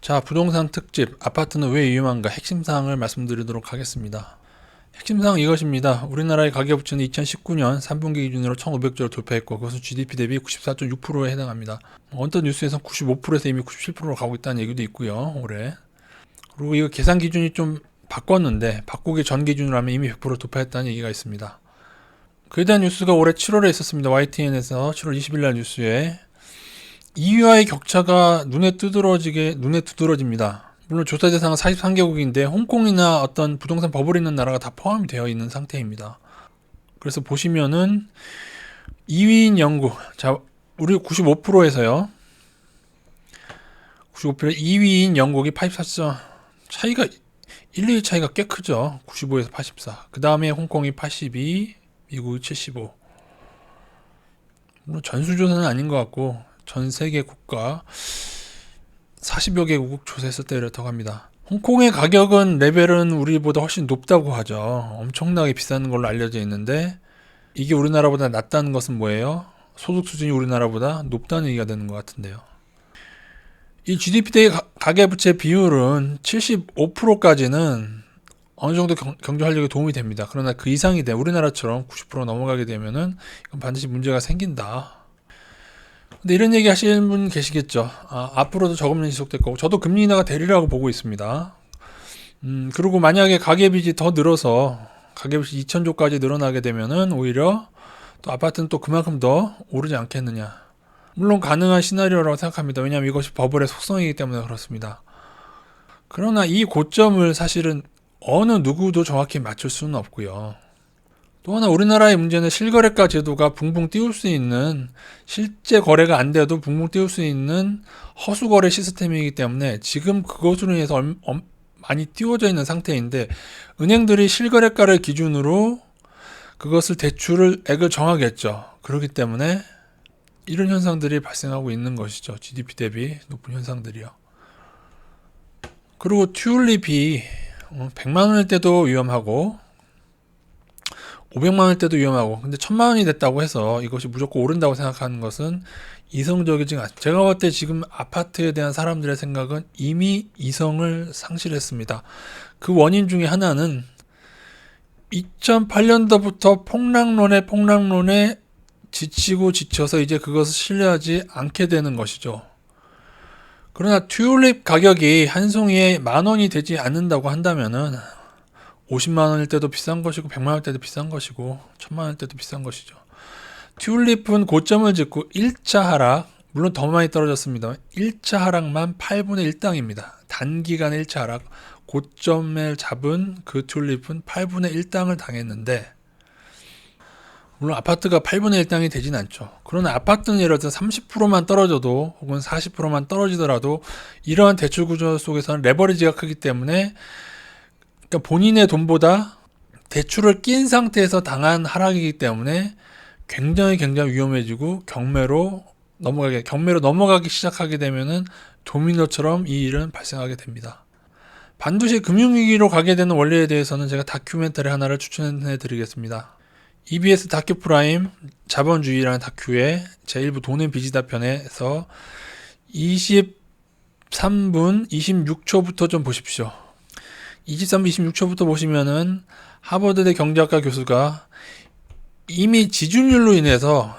자, 부동산 특집, 아파트는 왜 위험한가 핵심사항을 말씀드리도록 하겠습니다. 핵심사항 이것입니다. 우리나라의 가계부채는 2019년 3분기 기준으로 1,500조를 돌파했고 그것은 GDP 대비 94.6%에 해당합니다. 어떤 뉴스에서 95%에서 이미 97%로 가고 있다는 얘기도 있고요. 올해. 그리고 이거 계산 기준이 좀 바꿨는데 바꾸기 전 기준으로 하면 이미 100% 돌파했다는 얘기가 있습니다. 그에 대한 뉴스가 올해 7월에 있었습니다. YTN에서 7월 20일 날 뉴스에 2위와의 격차가 눈에 두드러집니다. 물론 조사 대상은 43개국인데 홍콩이나 어떤 부동산 버블 있는 나라가 다 포함이 되어 있는 상태입니다. 그래서 보시면은 2위인 영국, 자 우리 95%에서요. 95% 2위인 영국이 84점, 차이가 1, 2위 차이가 꽤 크죠. 95에서 84. 그 다음에 홍콩이 82, 미국이 75. 물론 전수조사는 아닌 것 같고 전 세계 국가 40여 개국 조사했을 때 이렇다고 합니다. 홍콩의 가격은 레벨은 우리보다 훨씬 높다고 하죠. 엄청나게 비싼 걸로 알려져 있는데 이게 우리나라보다 낮다는 것은 뭐예요? 소득 수준이 우리나라보다 높다는 얘기가 되는 것 같은데요. 이 GDP 대 가계부채 비율은 75%까지는 어느 정도 경제 활력에 도움이 됩니다. 그러나 그 이상이 돼 우리나라처럼 90% 넘어가게 되면은 이건 반드시 문제가 생긴다. 근데 이런 얘기 하시는 분 계시겠죠. 앞으로도 저금리 지속될 거고 저도 금리 인하가 되리라고 보고 있습니다. 그리고 만약에 가계빚이 더 늘어서 가계빚이 2,000조까지 늘어나게 되면은 오히려 또 아파트는 또 그만큼 더 오르지 않겠느냐. 물론 가능한 시나리오라고 생각합니다. 왜냐하면 이것이 버블의 속성이기 때문에 그렇습니다. 그러나 이 고점을 사실은 어느 누구도 정확히 맞출 수는 없고요. 또 하나 우리나라의 문제는 실거래가 제도가 붕붕 띄울 수 있는, 실제 거래가 안 돼도 붕붕 띄울 수 있는 허수거래 시스템이기 때문에 지금 그것으로 인해서 많이 띄워져 있는 상태인데 은행들이 실거래가를 기준으로 그것을 액을 정하겠죠. 그렇기 때문에 이런 현상들이 발생하고 있는 것이죠. GDP 대비 높은 현상들이요. 그리고 튤립이 100만 원일 때도 위험하고 500만 원일 때도 위험하고 근데 1000만 원이 됐다고 해서 이것이 무조건 오른다고 생각하는 것은 이성적이지 않습니다. 제가 볼 때 지금 아파트에 대한 사람들의 생각은 이미 이성을 상실했습니다. 그 원인 중에 하나는 2008년도부터 폭락론에 지치고 지쳐서 이제 그것을 신뢰하지 않게 되는 것이죠. 그러나 튤립 가격이 한 송이에 10,000원이 되지 않는다고 한다면은 50만 원일 때도 비싼 것이고 100만 원일 때도 비싼 것이고 1000만 원일 때도 비싼 것이죠. 튤립은 고점을 찍고 1차 하락, 물론 더 많이 떨어졌습니다. 1차 하락만 8분의 1당입니다. 단기간에 1차 하락, 고점을 잡은 그 튤립은 8분의 1당을 당했는데 물론 아파트가 8분의 1당이 되진 않죠. 그러나 아파트는 예를 들어서 30%만 떨어져도 혹은 40%만 떨어지더라도 이러한 대출 구조 속에서는 레버리지가 크기 때문에 그러니까 본인의 돈보다 대출을 낀 상태에서 당한 하락이기 때문에 굉장히 위험해지고 경매로 넘어가기 시작하게 되면은 도미노처럼 이 일은 발생하게 됩니다. 반드시 금융위기로 가게 되는 원리에 대해서는 제가 다큐멘터리 하나를 추천해 드리겠습니다. EBS 다큐 프라임 자본주의라는 다큐의 제1부 돈은 빚이다 편에서 23분 26초부터 좀 보십시오. 23분 26초부터 보시면은 하버드대 경제학과 교수가 이미 지준율로 인해서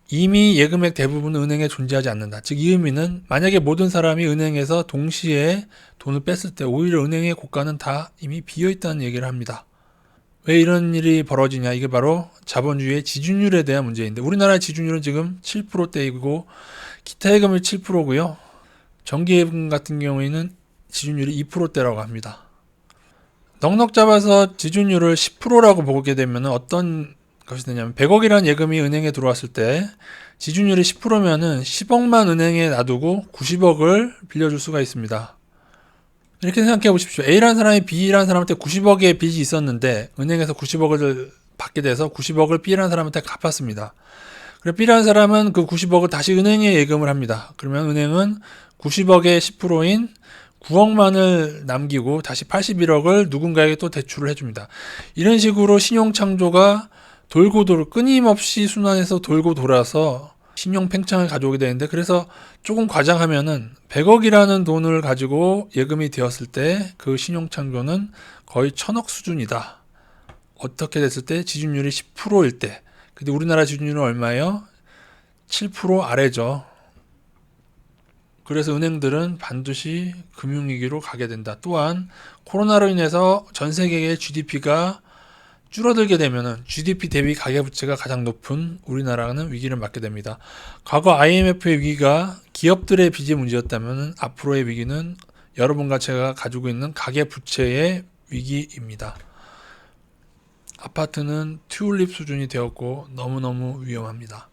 이미 예금액 대부분은 은행에 존재하지 않는다. 즉 이 의미는 만약에 모든 사람이 은행에서 동시에 돈을 뺐을 때 오히려 은행의 고가는 다 이미 비어있다는 얘기를 합니다. 왜 이런 일이 벌어지냐, 이게 바로 자본주의의 지준율에 대한 문제인데 우리나라의 지준율은 지금 7%대이고 기타 예금이 7%고요 정기예금 같은 경우에는 지준율이 2%대라고 합니다. 넉넉 잡아서 지준율을 10%라고 보게 되면 어떤 것이 되냐면 100억이라는 예금이 은행에 들어왔을 때 지준율이 10%면은 10억만 은행에 놔두고 90억을 빌려줄 수가 있습니다. 이렇게 생각해 보십시오. A라는 사람이 B라는 사람한테 90억의 빚이 있었는데 은행에서 90억을 받게 돼서 90억을 B라는 사람한테 갚았습니다. 그리고 B라는 사람은 그 90억을 다시 은행에 예금을 합니다. 그러면 은행은 90억의 10%인 9억만을 남기고 다시 81억을 누군가에게 또 대출을 해줍니다. 이런 식으로 신용창조가 끊임없이 순환해서 돌고 돌아서 신용 팽창을 가져오게 되는데, 그래서 조금 과장하면은 100억이라는 돈을 가지고 예금이 되었을 때 그 신용 창조는 거의 1000억 수준이다. 어떻게 됐을 때? 지준율이 10%일 때. 근데 우리나라 지준율은 얼마예요? 7% 아래죠. 그래서 은행들은 반드시 금융위기로 가게 된다. 또한 코로나로 인해서 전 세계의 GDP가 줄어들게 되면은 GDP 대비 가계부채가 가장 높은 우리나라는 위기를 맞게 됩니다. 과거 IMF의 위기가 기업들의 빚의 문제였다면 앞으로의 위기는 여러분과 제가 가지고 있는 가계부채의 위기입니다. 아파트는 튤립 수준이 되었고 너무너무 위험합니다.